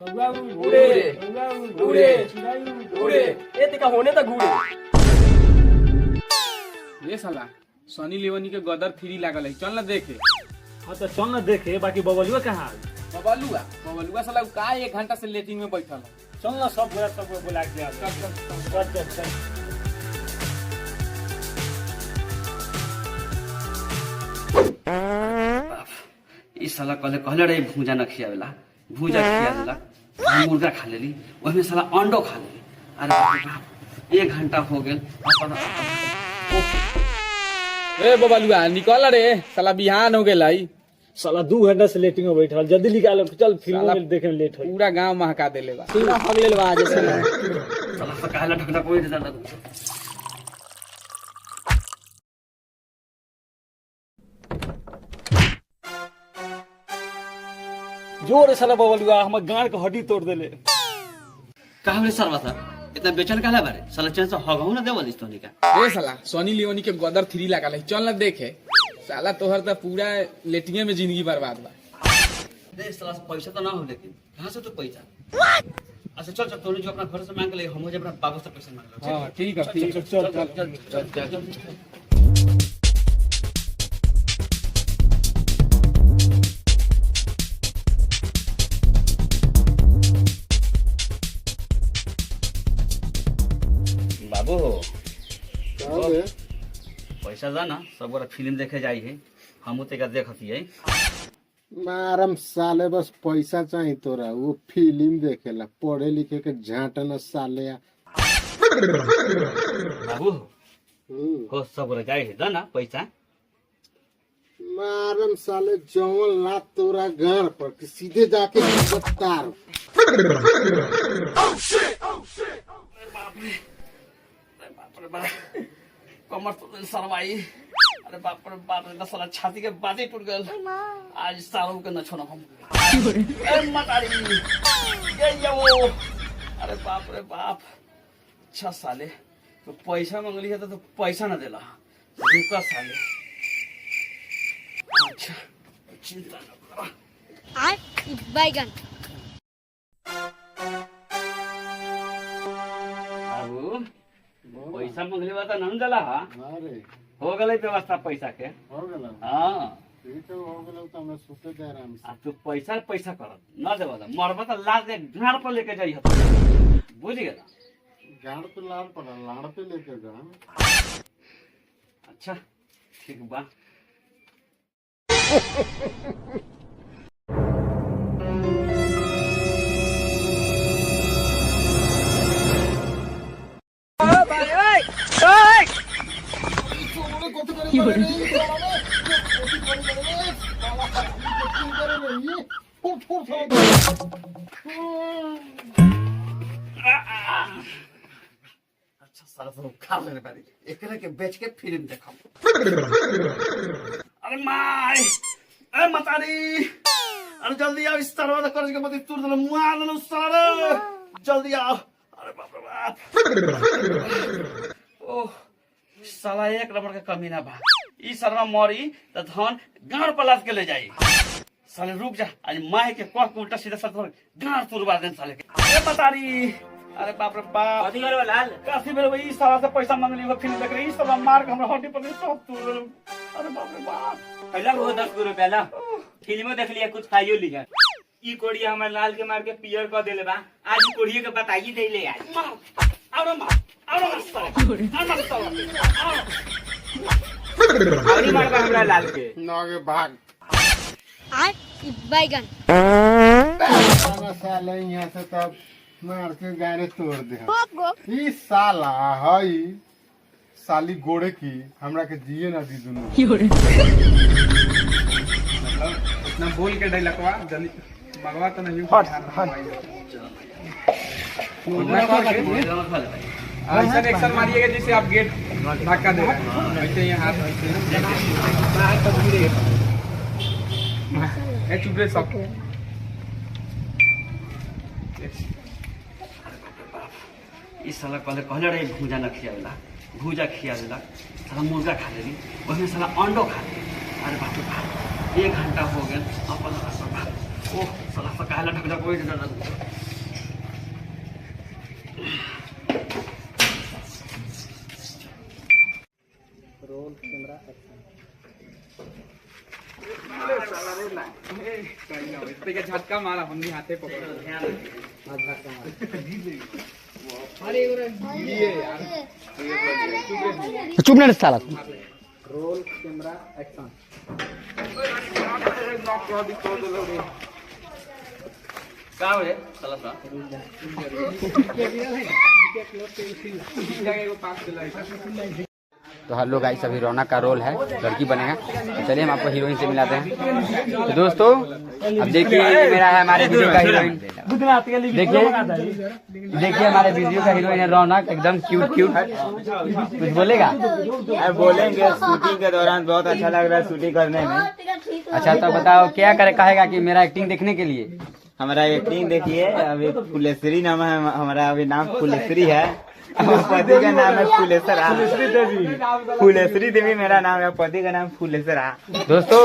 उड़े उड़े उड़े ए तेका होने तक उड़े। ये साला सनी लियोनी के गदर 3 लागल है, चल ना देखे। हाँ तो चल ना देखे, बाकी बबलुआ कहाँ है? बबलुआ साला का 1 घंटा से लेटिंग में बैठल है। चल ना सब गोरा सब बुला के आ। चल। इस साला कहले रहे भूजा न खियावेला, भूजा खियावेला, मुर्गा खा लेली, ओहिमे साला अंडो खा लेली। अरे बाप रे बाप, 1 घंटा हो गेल। ए बबलुआ निकल रे, साला बिहान हो गेल है। साला 2 घंटा से लेटिंग में बैठल, जल्दी निकालो, चल फिल्म में देखे में लेट हो। पूरा गांव महका देले बा। पूरा भाग लेल बा जैसे साला से कहला ढकला कोई नहीं जाता। जोर साला बबलुआ हमर गांड के हड्डी तोड़ देले। कहा रे सरवा सा इतना बेचैन काहे बारे? साला चैन से हगहु ना देवल इस तोनी का। ए साला सनी लियोनी के गदर 3 लागल है, चल ना देखे। साला तोहर तो पूरा लेटिंग में जिंदगी बर्बाद बा। दे साला पैसा तो ना हो, लेकिन कहां से तो पैसा? अच्छा चल तोनी जो अपना घर से मांग ले, हम मुझे अपना बाबू से पैसा मांग लो। हां ठीक है, चल। बाबू पैसा जा ना, सब गोरा फिल्म देखे जाई है, हमू तेका देखती है। मारम साले बस पैसा चाहिए तोरा, वो फिल्म देखेला, पढ़े लिखे के झांटा न साले। बाबू हो सब गोरा जाई है, जा ना पैसा। मारम साले जवन ला तोरा गाड़ पर कि सीधे जाके तार। कमर तो सरवाई। अरे बाप रे बाप रे, साला छाती के बातें टूट गल। आज सालों के न छोड़ा हम। अरे मतारी ये वो। अरे बाप रे बाप, अच्छा साले तो पैसा मांगली है तो पैसा ना देला, रुका साले। अच्छा चिंता न करो। बैगन बाबू पैसा मांगले बा त नन देला हा। अरे हो गले व्यवस्था पैसा के। हो गेला, हां ठीक है, हो गेला तो मैं सुते दे आराम से। आ तू पैसा कर न देबा त मरबा त लाश दे घाड़ पर लेके जाई हो, बुझ गेला? गाड़ पे लाड़ पड़ा, लाड़ पे लेके जा। अच्छा ठीक बा। अच्छा सारा सब खा लेने पारी, एकरा के बेच के फिल्म देखम। अरे माय, अरे मतारी, अरे जल्दी आओ, इस दरवाजा कर के मत तोड़ दे, मार दे सारा, जल्दी आओ। अरे बाप रे बाप, ओह साला एक नंबर का कमीना बा। ई सरवा मरी त धन गाड़ पर लाद के ले जाई। साले रुक जा, आज माय के कह के उल्टा सीधा सर गाड़ तुरवा देन साले के। अरे मतारी, अरे बाप रे बाप, कथी करबे लाल? काफी बेर ई साला से पैसा मांगली हो, फिल्म देख रही, ई साला मार के हमरा हड्डी पर सब तोड़। अरे बाप रे बाप, पहला वो 10 रुपया ला, फिल्मो देख लिया, कुछ खाइयो लिया। ई कोड़िया हमर लाल के मार के पियर कर देले बा, आज कोड़िया के बताई दे ले आज। मार साला। औरी मारबा हमरा लाल के। नागे भाग बैगन साला यहाँ से तब मार के गाड़ी तोड़ दे। ई साला हई साली गोड़े की हमरा के जिए ना दी दुनू। ना बोल के डायलॉगवा जल्दी भगवा तो नहीं ऐसा एक्शन मारिएगा जैसे आप गेट धक्का दे ऐसे ही हाथ ए चुप रे सब। इस साला कहले रहे भूजा न खियावेला, भूजा खियावेला, साला मुर्गा खा लेली, ओहिमे साला अंडो खा लेली। अरे बाप रे बाप, 1 घंटा हो गया अपन साला सकाला ढक ढक कोई कर झटका मारा हमनी हाथे पकड़ चुप ना साला रोल कैमरा एक्शन का हो रे साला सा तो हेलो गाइस, अभी रौनक का रोल है, लड़की बनेगा। चलिए हम आपको हीरोइन से मिलाते हैं। तो दोस्तों अब देखिए, ये मेरा है हमारे वीडियो का हीरोइन। देखिए हमारे वीडियो का हीरोइन है रौनक, एकदम क्यूट क्यूट। कुछ बोलेगा? बोलेंगे शूटिंग के दौरान बहुत अच्छा लग रहा है शूटिंग करने में। अच्छा तो बताओ क्या करे, कहेगा कि मेरा एक्टिंग देखने के लिए? हमारा एक्टिंग देखिए, अभी फुलेश्वरी नाम है हमारा, अभी नाम फुलेश्वरी है। पति का नाम है फुलेश्वरा। फुलेश्वरी देवी मेरा नाम है, पति का नाम फुलेश्वरा। दोस्तों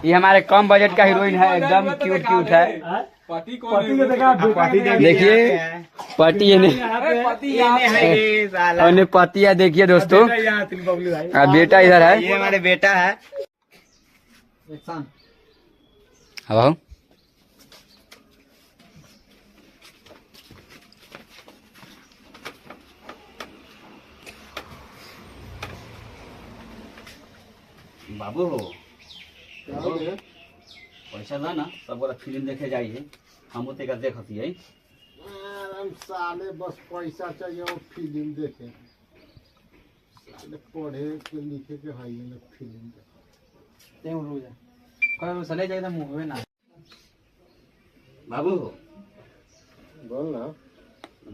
ये हमारे कम बजट का हीरोइन है, एकदम क्यूट क्यूट है। पति को देखिए पति ये पति है, देखिए दोस्तों। बेटा इधर है, ये हमारे बेटा है। अब बाबू हो पैसा ला ना, सब वाला फिल्म देखे जाइए, हम तेरा देखती है। साले बस पैसा चाहिए और फिल्म देखे, साले पढ़े के लिखे के है ना फिल्म चले जाए मुँह ना। बाबू हो बोल ना।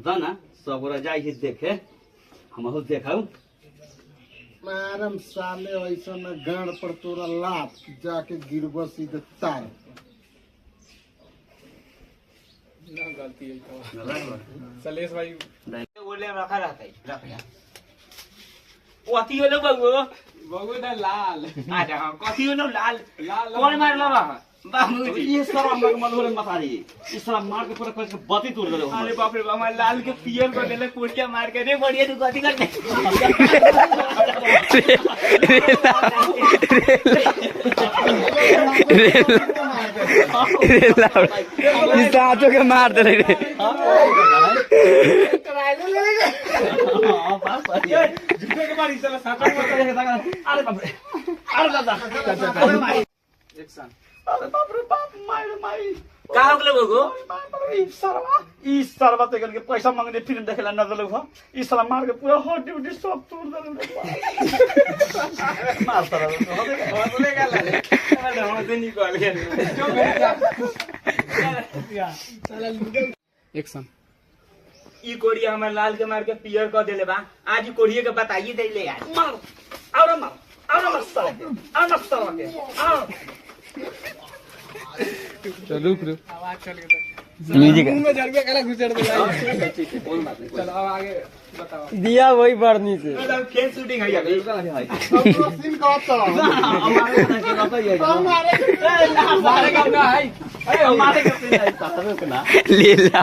दा ना, सब वाला जाइए देखे, हम देखाऊ। मैडम साले ऐसा न गाड़ पर तोरा लात जाके गिरब सीधे तार। गलती है सलेश भाई बोले रखा रहता है, रख यार। कथी होलो बाबू? बगु ना लाल अच्छा हाँ, कथी होलो लाल? लाल कौन मारलो बाबू? ये सारा हमर मनोरे मसारी, ये सारा मार के पूरा करके बाती तोड़ देले। अरे बाप रे बाप, हमारे लाल के पियर कर देले, कोटिया मार के। रे बढ़िया तू कथी करते? इस हाथों के मार दे रहे। झूठे के मारी चला साथ में। अरे बाप रे, अरे दादा, एक्शन अरे बाप रे बाप, मार मार का हो गेलो बाबू? ई सरवा ते करके पैसा मांगने फिल्म देखेला न दलो हो। ई साला मार के पूरा हड्डी उड्डी सब तोड़ देले। मार साला बोलेगा लाल हम से निकल गए। एक्शन ई कोड़िया हमारे लाल के मार के पियर कर देले बा। आज ई कोड़िए के बताइए देले यार। मार और मार साला के, और साला के, आओ। चलो रुक आवाज चल गया म्यूजिक मुंह में जरबे कला घुसड़ दे। चलो अब आगे बताओ। दिया वही बरनी से मतलब खेल शूटिंग है अभी। सीन का चला हमारे के बताइए, मारे का ना है। अरे हमारे के नहीं सातवे के ना ले ला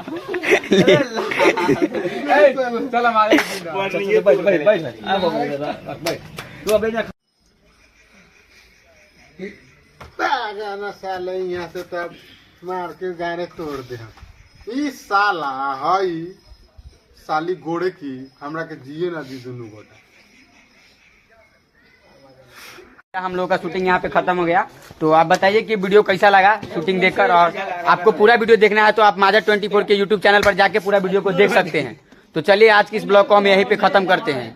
चल हमारे बैठ आ बाबू दादा बैठ तू अबे जा। गाना साले यहाँ से तब मार के गाने तोड़ दे। ई साला हई साली गोड़े की हमरा के जिए ना दी दोनों गोटा। हम लोग का शूटिंग यहाँ पे खत्म हो गया। तो आप बताइए कि वीडियो कैसा लगा शूटिंग देखकर, और आपको पूरा वीडियो देखना है तो आप माजा 24 के यूट्यूब चैनल पर जाके पूरा वीडियो को देख सकते हैं। तो चलिए आज की इस ब्लॉग को हम यहीं पे खत्म करते हैं।